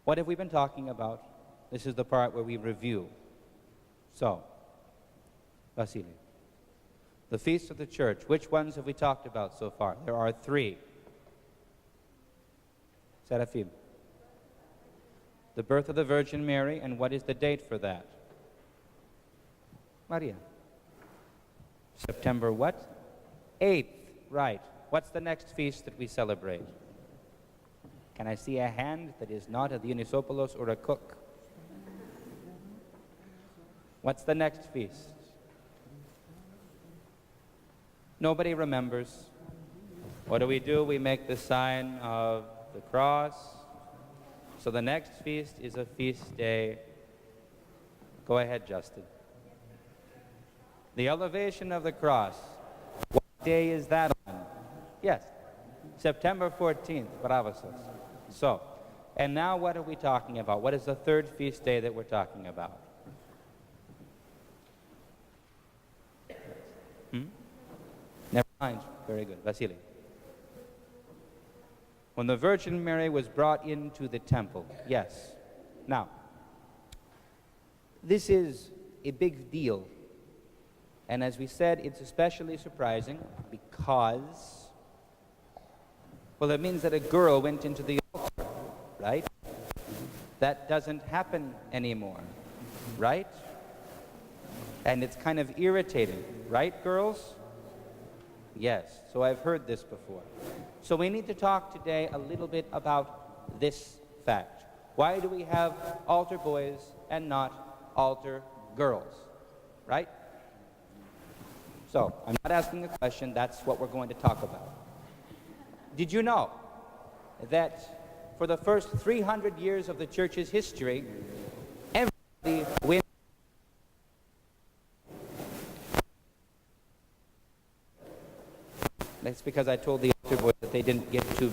What have we been talking about? This is the part where we review. So, Vasily, the feasts of the church, which ones have we talked about so far? There are 3. Seraphim. The birth of the Virgin Mary, and what is the date for that? Maria. September what? 8th, right. What's the next feast that we celebrate? Can I see a hand that is not a Dionysopoulos or a cook? What's the next feast? Nobody remembers. What do? We make the sign of the cross. So the next feast is a feast day. Go ahead, Justin. The elevation of the cross. What day is that on? Yes, September 14th, Bravos. So, and now what are we talking about? What is the third feast day that we're talking about? Never mind. Very good. Vasily. When the Virgin Mary was brought into the temple. Yes. Now, this is a big deal. And as we said, it's especially surprising because, well, it means that a girl went into the altar, right? That doesn't happen anymore, right? And it's kind of irritating, right, girls? Yes, so I've heard this before. So we need to talk today a little bit about this fact. Why do we have altar boys and not altar girls, right? So, I'm not asking a question, that's what we're going to talk about. Did you know that for the first 300 years of the church's history, everybody went. That's because I told the altar boys that they didn't get to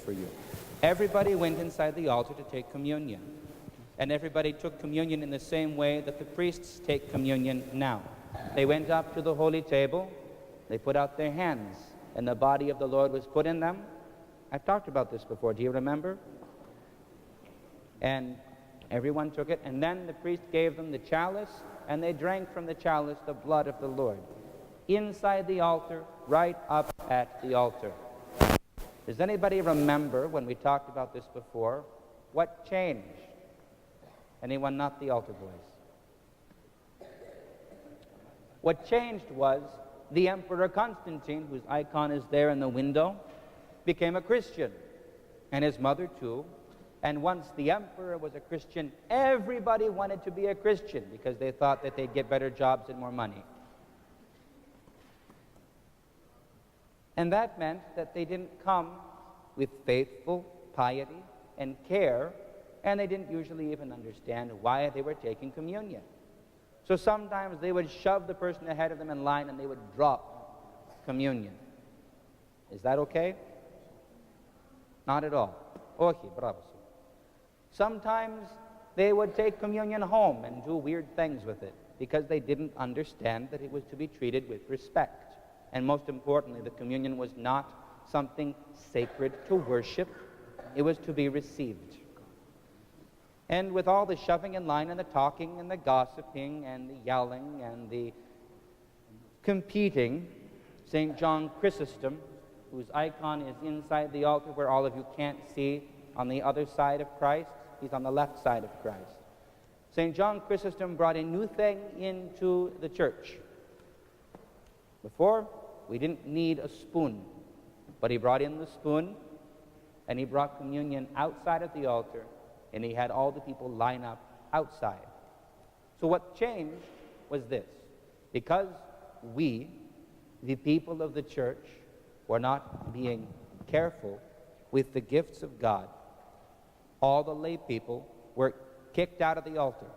for you. Everybody went inside the altar to take communion. And everybody took communion in the same way that the priests take communion now. They went up to the holy table, they put out their hands, and the body of the Lord was put in them. I've talked about this before, do you remember? And everyone took it, and then the priest gave them the chalice, and they drank from the chalice the blood of the Lord. Inside the altar, right up at the altar. Does anybody remember when we talked about this before? What changed? Anyone not the altar boys? What changed was the Emperor Constantine, whose icon is there in the window, became a Christian, and his mother too. And once the emperor was a Christian, everybody wanted to be a Christian because they thought that they'd get better jobs and more money. And that meant that they didn't come with faithful piety and care, and they didn't usually even understand why they were taking communion. So sometimes they would shove the person ahead of them in line and they would drop communion. Is that okay? Not at all. Okay, bravo. Sometimes they would take communion home and do weird things with it because they didn't understand that it was to be treated with respect. And most importantly, the communion was not something sacred to worship. It was to be received. And with all the shoving in line and the talking and the gossiping and the yelling and the competing, St. John Chrysostom, whose icon is inside the altar where all of you can't see on the other side of Christ, he's on the left side of Christ. St. John Chrysostom brought a new thing into the church. Before, we didn't need a spoon, but he brought in the spoon, and he brought communion outside of the altar, and he had all the people line up outside. So what changed was this. Because we, the people of the church, were not being careful with the gifts of God, all the lay people were kicked out of the altar.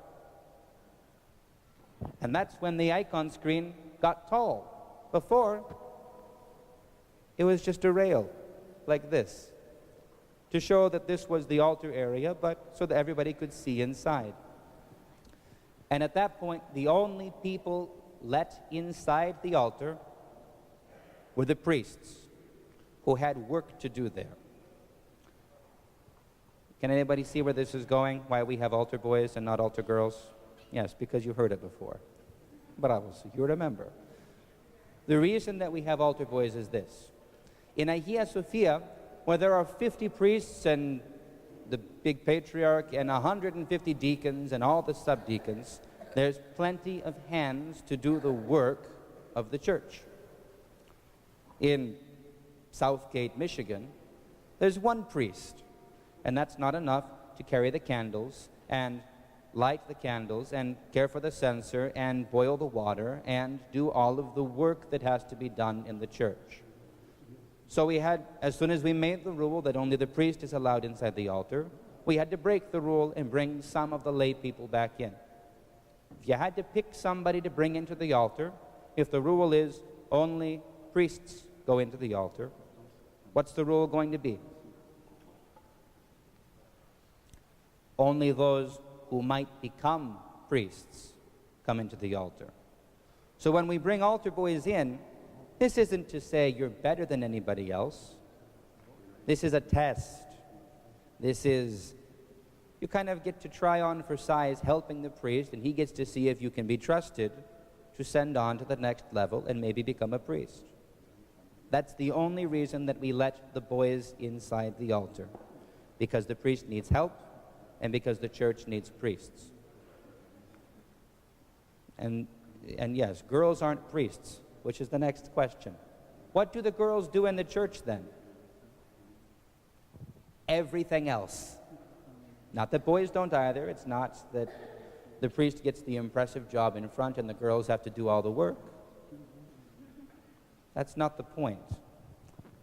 And that's when the icon screen got tall. Before, it was just a rail like this to show that this was the altar area, but so that everybody could see inside. And at that point, the only people let inside the altar were the priests. who had work to do there. Can anybody see where this is going? Why we have altar boys and not altar girls? Yes, because you heard it before. Bravo, you remember. The reason that we have altar boys is this. In Hagia Sophia, where there are 50 priests and the big patriarch and 150 deacons and all the subdeacons, there's plenty of hands to do the work of the church. In Southgate, Michigan, there's one priest, and that's not enough to carry the candles and light the candles and care for the censer and boil the water and do all of the work that has to be done in the church. So we had, as soon as we made the rule that only the priest is allowed inside the altar, we had to break the rule and bring some of the lay people back in. If you had to pick somebody to bring into the altar, if the rule is only priests go into the altar, what's the rule going to be? Only those who might become priests come into the altar. So when we bring altar boys in, this isn't to say you're better than anybody else. This is a test. This is, you kind of get to try on for size helping the priest, and he gets to see if you can be trusted to send on to the next level and maybe become a priest. That's the only reason that we let the boys inside the altar, because the priest needs help and because the church needs priests. And yes, girls aren't priests, which is the next question. What do the girls do in the church then? Everything else. Not that boys don't either. It's not that the priest gets the impressive job in front and the girls have to do all the work. That's not the point.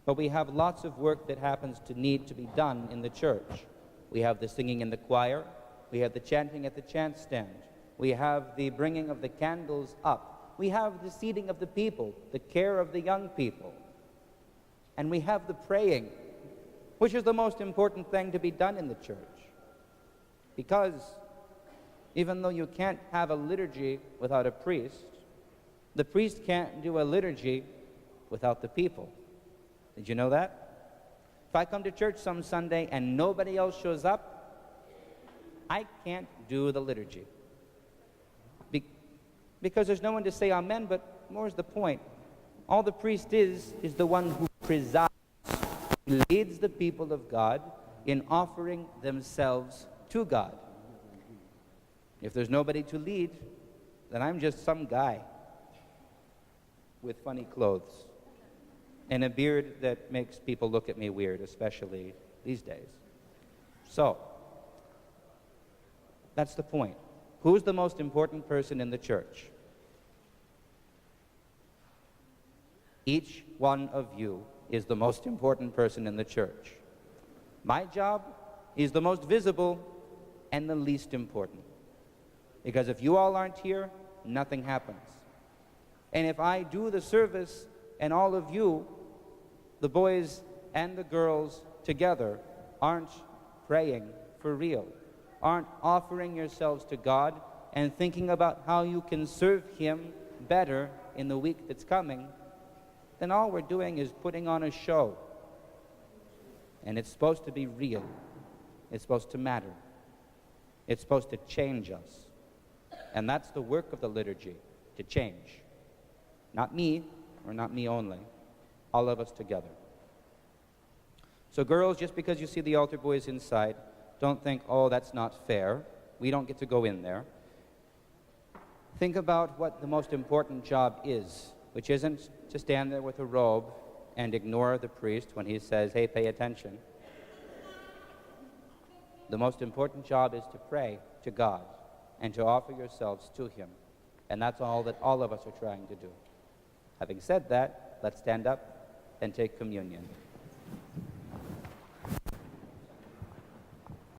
But we have lots of work that happens to need to be done in the church. We have the singing in the choir. We have the chanting at the chant stand. We have the bringing of the candles up. We have the seating of the people, the care of the young people. And we have the praying, which is the most important thing to be done in the church. Because even though you can't have a liturgy without a priest, the priest can't do a liturgy without the people. Did you know that? If I come to church some Sunday and nobody else shows up, I can't do the liturgy. Because there's no one to say amen, but more's the point. All the priest is the one who presides, he leads the people of God in offering themselves to God. If there's nobody to lead, then I'm just some guy with funny clothes and a beard that makes people look at me weird, especially these days. So, that's the point. Who's the most important person in the church? Each one of you is the most important person in the church. My job is the most visible and the least important. Because if you all aren't here, nothing happens. And if I do the service and all of you, the boys and the girls together, aren't praying for real, aren't offering yourselves to God and thinking about how you can serve Him better in the week that's coming, then all we're doing is putting on a show. And it's supposed to be real. It's supposed to matter. It's supposed to change us. And that's the work of the liturgy, to change. Not me, or not me only, all of us together. So girls, just because you see the altar boys inside, don't think, oh, that's not fair. We don't get to go in there. Think about what the most important job is, which isn't to stand there with a robe and ignore the priest when he says, hey, pay attention. The most important job is to pray to God and to offer yourselves to Him. And that's all that all of us are trying to do. Having said that, let's stand up and take communion.